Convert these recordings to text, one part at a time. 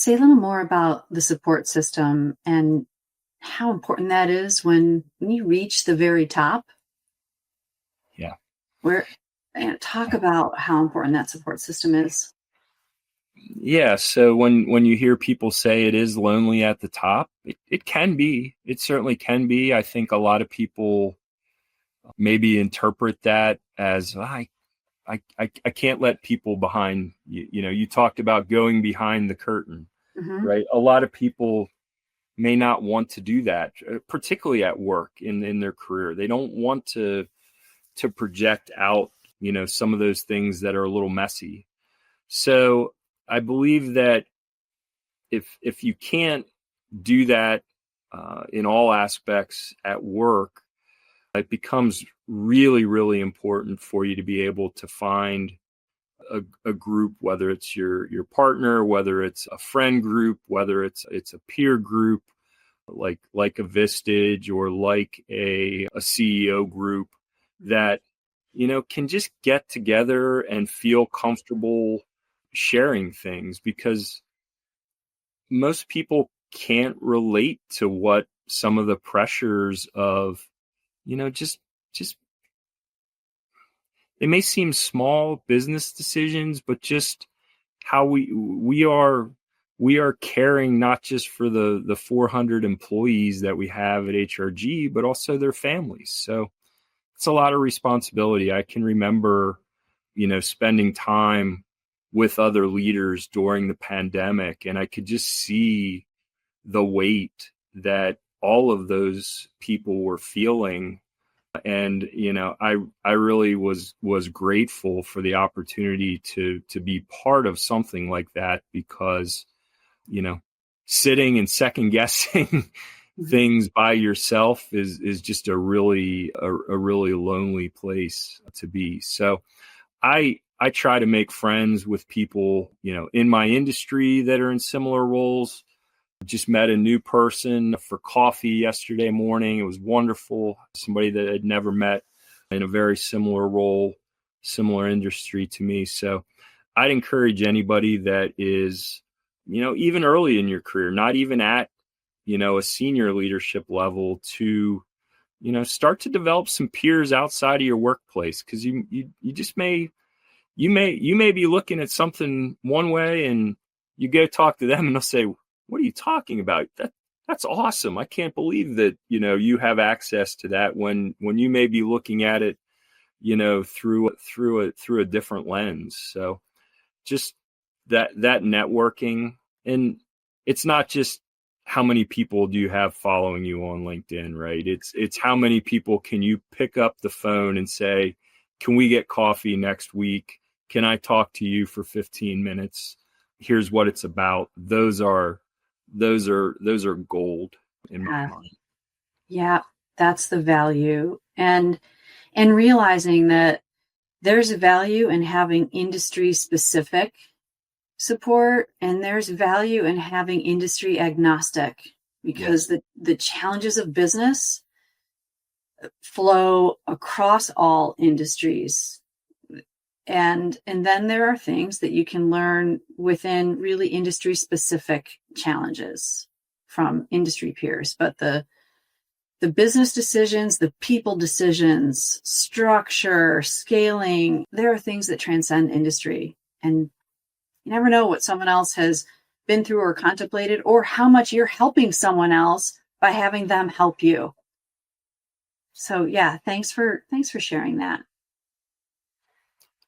say a little more about the support system and how important that is when you reach the very top? Yeah. Where talk about how important that support system is. Yeah. So when you hear people say it is lonely at the top, it can be. It certainly can be. I think a lot of people maybe interpret that as I can't let people behind. You talked about going behind the curtain, Mm-hmm. right? A lot of people may not want to do that, particularly at work in their career. They don't want to project out, some of those things that are a little messy. So I believe that if you can't do that in all aspects at work, it becomes really, really important for you to be able to find a group, whether it's your partner, whether it's a friend group, whether it's a peer group, like a Vistage or like a CEO group that can just get together and feel comfortable sharing things, because most people can't relate to what some of the pressures of just they may seem small business decisions, but just how we are caring not just for the 400 employees that we have at HRG, but also their families. So it's a lot of responsibility. I can remember, spending time with other leaders during the pandemic, and I could just see the weight that all of those people were feeling. And, I really was grateful for the opportunity to be part of something like that, because, sitting and second guessing things by yourself is just a really lonely place to be. So I try to make friends with people, in my industry that are in similar roles. Just met a new person for coffee yesterday morning. It was wonderful. Somebody that I'd never met in a very similar role, similar industry to me. So I'd encourage anybody that is, even early in your career, not even at, a senior leadership level, to, start to develop some peers outside of your workplace. Because you just may be looking at something one way, and you go talk to them and they'll say, "What are you talking about? That's awesome. I can't believe that, you have access to that," when you may be looking at it, through a different lens. So just that networking. And it's not just how many people do you have following you on LinkedIn, right? It's how many people can you pick up the phone and say, "Can we get coffee next week? Can I talk to you for 15 minutes? Here's what it's about." Those are gold in my mind. Yeah, that's the value. And realizing that there's a value in having industry specific support, and there's value in having industry agnostic, because the challenges of business flow across all industries. And then there are things that you can learn within really industry specific challenges from industry peers. But the business decisions, the people decisions, structure, scaling, there are things that transcend industry. And you never know what someone else has been through or contemplated, or how much you're helping someone else by having them help you. So yeah, thanks for sharing that.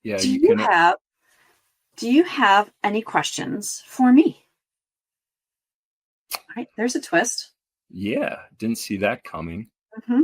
Yeah, Do you have any questions for me? All right, there's a twist. Yeah, didn't see that coming. Mm-hmm.